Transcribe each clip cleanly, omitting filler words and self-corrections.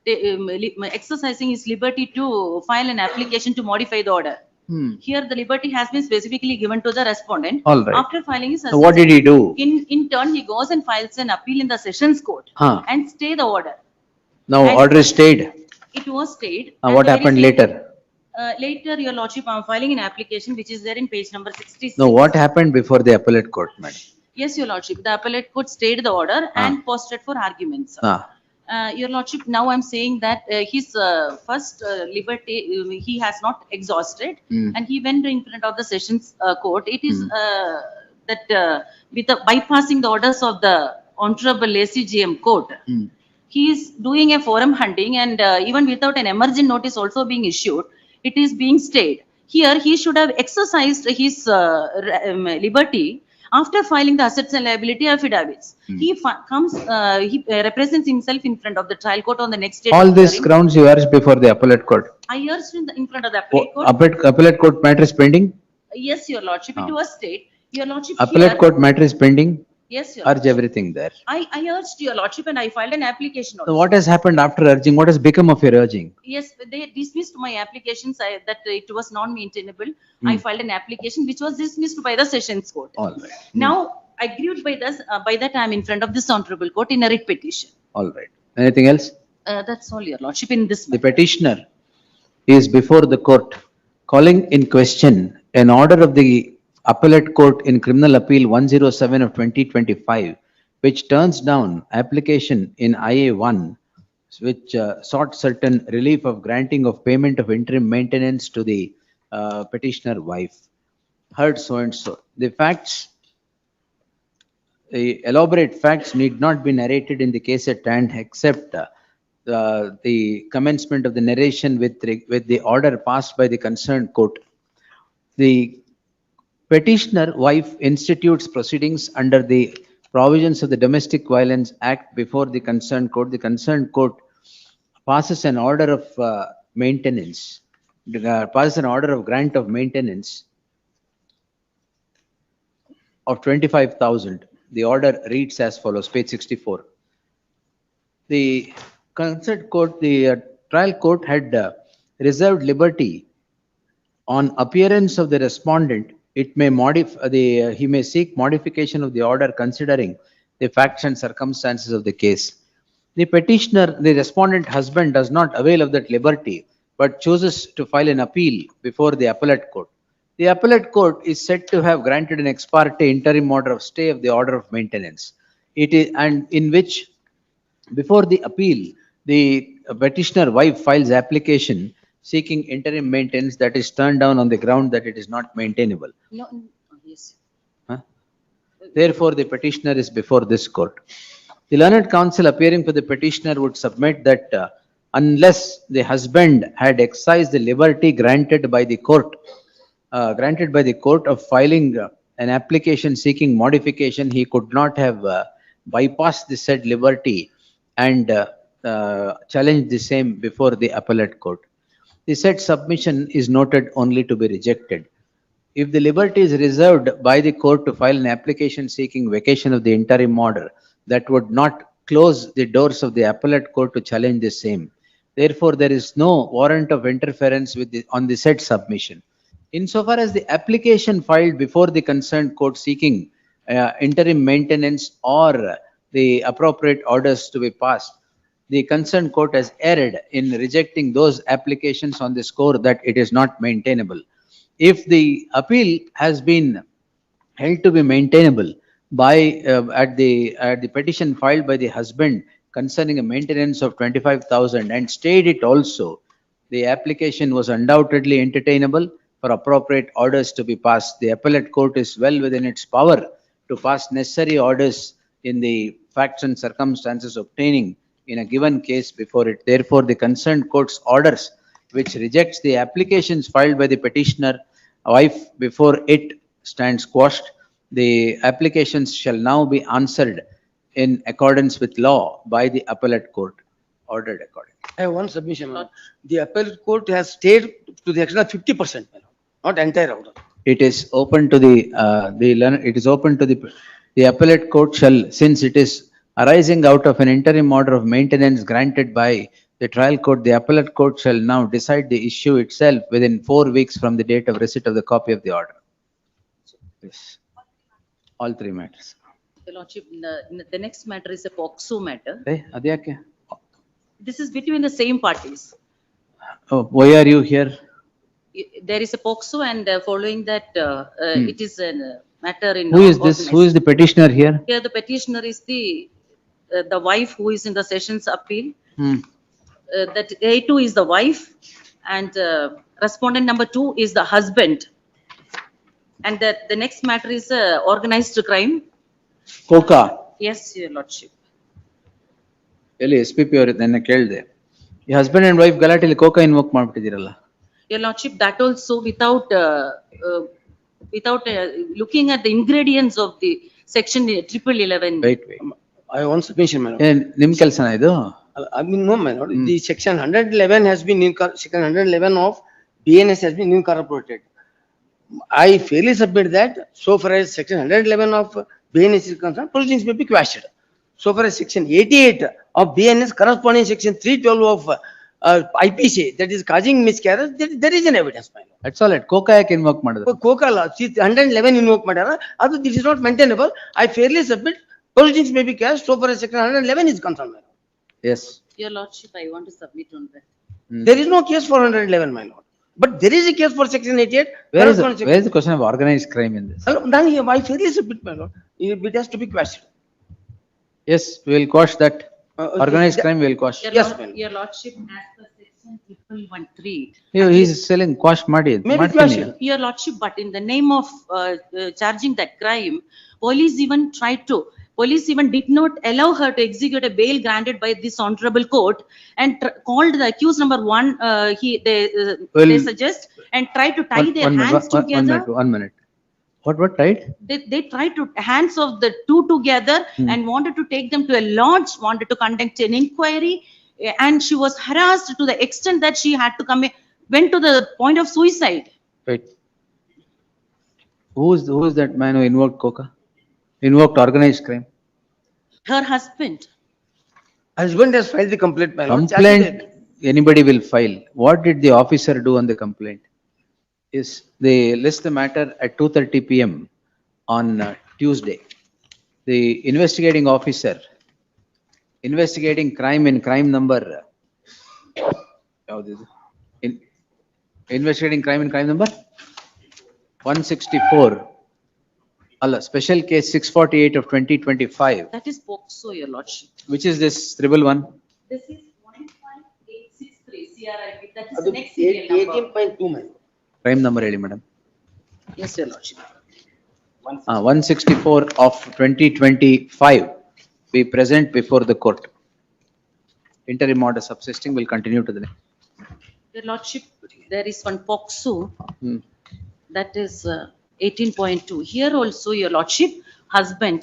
exercising his liberty to file an application to modify the order. Here, the liberty has been specifically given to the respondent. All right. After filing his So what did he do? in turn, he goes and files an appeal in the sessions court and stay the order. Now And- order is stayed. It was stayed. and What the very happened same- later? Later, Your Lordship, I am filing an application which is there in page number 66. No, what happened before the appellate court, madam? Yes, Your Lordship, the appellate court stayed the order and posted for arguments. Your Lordship, now I'm saying that his first liberty, he has not exhausted and he went in front of the sessions court. It is that with the bypassing the orders of the Honorable ACGM court, he is doing a forum hunting and even without an emergent notice also being issued, it is being stayed. Here, he should have exercised his liberty after filing the assets and liability affidavits. He represents himself in front of the trial court on the next day. All these grounds you urged before the appellate court. I urged in front of the appellate court. Appellate court matter is pending? Yes, Your Lordship, it was stayed. Your Lordship, Appellate here- court matter is pending? Yes, Your Urge Lordship. everything there. I urged Your Lordship and I filed an application So also. what has happened after urging? What has become of your urging? Yes, they dismissed my applications that it was non-maintainable. I filed an application which was dismissed by the sessions court. All right. Now, aggrieved by this, by that I am in front of this honorable court in a writ petition. All right. Anything else? That's all, Your Lordship, in this. The petitioner is before the court calling in question an order of the appellate court in criminal appeal 107 of 2025, which turns down application in IA1, which sought certain relief of granting of payment of interim maintenance to the petitioner wife. Heard so and so. The facts, the elaborate facts need not be narrated in the case at hand except the commencement of the narration with the order passed by the concerned court. The petitioner wife institutes proceedings under the provisions of the Domestic Violence Act before the concerned court. The concerned court passes an order of maintenance, passes an order of grant of maintenance of 25,000. The order reads as follows, page 64. The concerned court, the trial court had reserved liberty on appearance of the respondent. It may modify he may seek modification of the order considering the facts and circumstances of the case. The petitioner, the respondent husband, does not avail of that liberty, but chooses to file an appeal before the appellate court. The appellate court is said to have granted an ex parte interim order of stay of the order of maintenance. It is, and in which, before the appeal, the petitioner wife files application seeking interim maintenance that is turned down on the ground that it is not maintainable. No, yes. Therefore, the petitioner is before this court. The learned counsel appearing for the petitioner would submit that unless the husband had exercised the liberty granted by the court of filing an application seeking modification, he could not have bypassed the said liberty and challenged the same before the appellate court. The said submission is noted only to be rejected. If the liberty is reserved by the court to file an application seeking vacation of the interim order, that would not close the doors of the appellate court to challenge the same. Therefore, there is no warrant of interference on the said submission. Insofar as the application filed before the concerned court seeking interim maintenance or the appropriate orders to be passed, the concerned court has erred in rejecting those applications on the score that it is not maintainable. If the appeal has been held to be maintainable by at the petition filed by the husband concerning a maintenance of 25,000 and stayed it also, the application was undoubtedly entertainable for appropriate orders to be passed. The appellate court is well within its power to pass necessary orders in the facts and circumstances obtaining in a given case before it. Therefore, the concerned court's orders which rejects the applications filed by the petitioner wife before it stands quashed. The applications shall now be answered in accordance with law by the appellate court, ordered accordingly. I have one submission, Lord. The appellate court has stayed to the extent of 50%, not entire order. It is open to the appellate court shall, since it is arising out of an interim order of maintenance granted by The trial court, the appellate court shall now decide the issue itself within 4 weeks from the date of receipt of the copy of the order. Yes. All three matters. Your Lordship, the next matter is a POXO matter. Hey, adyake? This is between the same parties. Oh, why are you here? There is a POXO and following that, it is a matter in. Who is this? Who is the petitioner here? Here the petitioner is the wife who is in the sessions appeal. That A2 is the wife and respondent number 2 is the husband. And the next matter is organized crime. Coca. Yes, Your Lordship. ಎಲ್ಲಿ SPP ಅವರು ನನ್ನ ಕೇಳಿದೆ ಈ husband and wife ಗಲಾಟೆಲಿ ಕೋಕಾ invoke ಮಾಡ್ಬಿಟ್ಟಿದ್ದೀರಲ್ಲ. Your Lordship, that also without looking at the ingredients of the section 1111. Wait. I want submission, my lord. ಏನ್ ನಿಮ್ ಕೆಲ್ಸನ ಇದು? I mean, no, my lord, the section 111 has been, section 111 of BNS has been incorporated. I fairly submit that so far as section 111 of BNS is concerned, proceedings may be quashed. So far as section 88 of BNS corresponding section 312 of IPC, that is causing miscarriage, there is an evidence, my lord. That's all right. Coca ಯಾಕೆ invoke ಮಾಡಿದ್ರು? Coca law, 111 invoke matter, although this is not maintainable, I fairly submit proceedings may be quashed so far as section 111 is concerned, my lord. Yes. Your Lordship, I want to submit on that. There is no case for 111, my lord. But there is a case for section 88. Where is the question of organized crime in this? Then I fairly submit, my lord. It has to be questioned. Yes, we will quash that. Organized crime we will quash. Your Yes, Lord- ma'am. Your Lordship, as per section 1113. He is selling quash ಮಾಡಿ. Maybe ಮಾಡ್ತೀನಿ. question. Your Lordship, but in the name of charging that crime, police even did not allow her to execute a bail granted by this honorable court and called the accused number 1, they Well, suggest, and tried to tie their hands together. One minute. What tried? They tried to hands of the two together and wanted to take them to a lodge, wanted to conduct an inquiry, and she was harassed to the extent that she had to went to the point of suicide. Wait. Who is that man who invoked coca? Invoked organized crime? Her husband. Husband has filed the complaint, my lord. Complaint, anybody will file. What did the officer do on the complaint? Is they list the matter at 2:30 PM on Tuesday. The investigating officer, investigating crime in crime number, investigating crime in crime number 164. Special case 648 of 2025. That is POXO, Your Lordship. Which is this triple one? This is 15863 CRIP. That is the next serial number. 18.2, my lord. Crime number ಹೇಳಿ madam. Yes, Your Lordship. 164 of 2025 be present before the court. Interim order subsisting will continue to the next. Your Lordship, there is one POXO. Hmm. That is 18.2. Here also, Your Lordship, husband.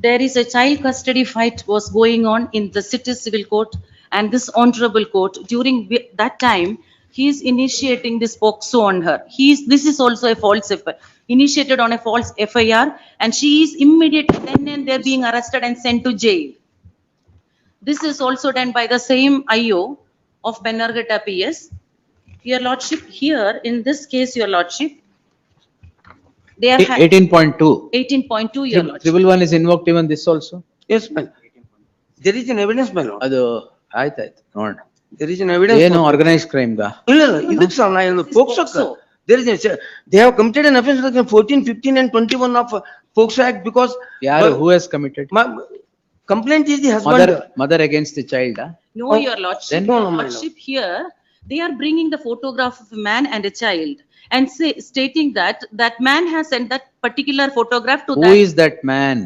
There is a child custody fight was going on in the city civil court and this honorable court. During that time, he is initiating this POXO on her. This is also a false initiated on a false FIR, and she is immediately then and there being arrested and sent to jail. This is also done by the same IO of Benargata PS. Your Lordship, here in this case, Your Lordship, they are 18.2. 18.2, Your Lordship. Triple one is invoked even this also? Yes, my lord. There is an evidence, my lord. ಅದು ಆಯ್ತು ನೋಡೋಣ. There is an evidence. ಏನು organized crime ga? ಇಲ್ಲ, ಇದಕ್ಕೆ ಸಹ ನಾನು POXO. There is they have committed an offence section 14, 15 and 21 of POXO Act because. ಯಾರು? Who has committed? Complaint is the husband. Mother against the child, ah? No, Your Lordship. Then- No, Your my lord. Lordship, here, they are bringing the photograph of a man and a child and stating that that man has sent that particular photograph to Who is that man?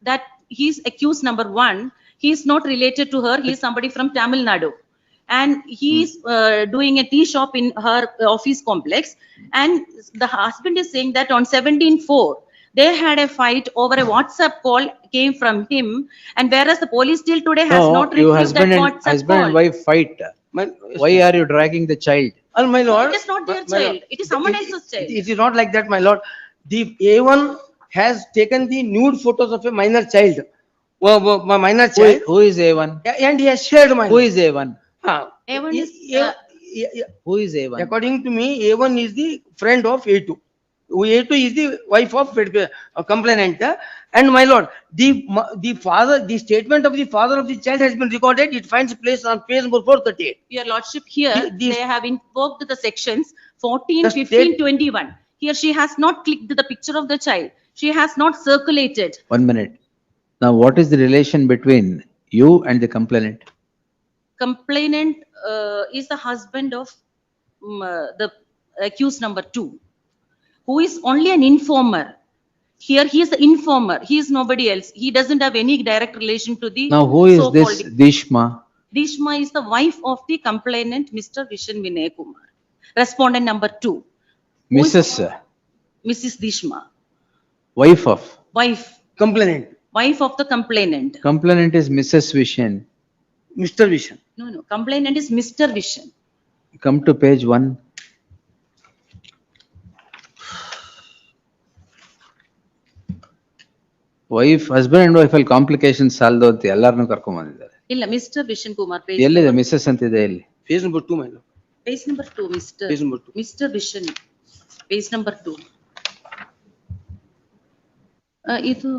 that he is accused number 1. He is not related to her. He is somebody from Tamil Nadu. And he is doing a tea shop in her office complex. And the husband is saying that on 17/4, they had a fight over a WhatsApp call came from him. And whereas the police till today has No, not you retrieved that husband WhatsApp and call. wife fight. Why are you dragging the child? My lord. It is not their my lord, child. It is someone else's child. It is not like that, my lord. The A1 has taken the nude photos of a minor child. Minor child. Who is A1? And he has shared my. Who is A1? A1 is, Who is A1? According to me, A1 is the friend of A2. A2 is the wife of complainant. And my lord, the statement of the father of the child has been recorded. It finds place on page number 438. Your lordship, here, The- they have invoked the sections 14, The 15, state- 21. Here she has not clicked the picture of the child. She has not circulated. 1 minute. Now, what is the relation between you and the complainant? Complainant is the husband of the accused number 2, who is only an informer. Here he is the informer. He is nobody else. He doesn't have any direct relation to the Now, who is this so-called. Dishma? Dishma is the wife of the complainant, Mr. Vishen Vinay Kumar. Respondent number 2, Who is- Mrs. Dishma, Wife of. Complainant, wife of the complainant. Complainant is Mrs. Vishen. Mr. Vishen. No, complainant is Mr. Vishen. Come to page 1. Wife, husband and wife ಅಲ್ಲಿ complication ಸಾಲ್ದು ಅಂತ ಎಲ್ಲಾರನ್ನೂ ಕರ್ಕೊಂಡ್ ಬಂದಿದ್ದಾರೆ. ಇಲ್ಲ, Mr. Vishen Kumar, ಎಲ್ಲಿದೆ missus ಅಂತಿದೆ ಇಲ್ಲಿ? Page number 2, my lord. page number 2, Page number 2. Mr. Vishen, page number 2. Itu,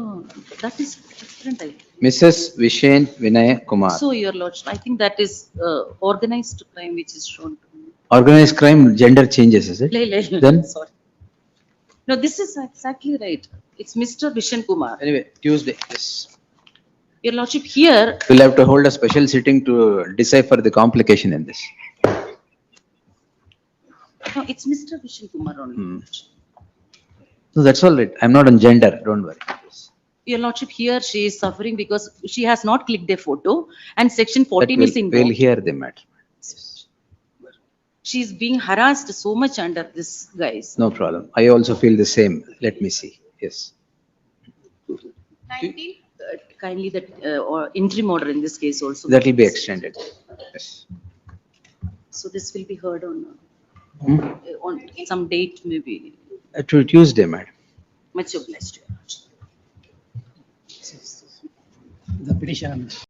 that is different. Mrs ವಿಶೇನ್ Vinay Kumar. So, your lordship, I think that is organized crime which is shown to me. Organized crime, gender changes, is it? Then? Sorry. No, this is exactly right. It's Mr. Vishen Kumar. Anyway, Tuesday, yes. Your lordship, here, We'll have to hold a special sitting to decipher the complication in this. no, it's Mr. Vishen Kumar only. No, that's all right. I'm not on gender, don't worry. Your lordship, here she is suffering because she has not clicked a photo and section 14 is We'll invoked. hear the matter. She is being harassed so much under this, guys. No problem. I also feel the same. Let me see. Yes. Kindly that or interim order in this case also. That will be extended. Yes. So this will be heard on some date maybe. To Tuesday, madam. Much obliged. Your lordship. The petition.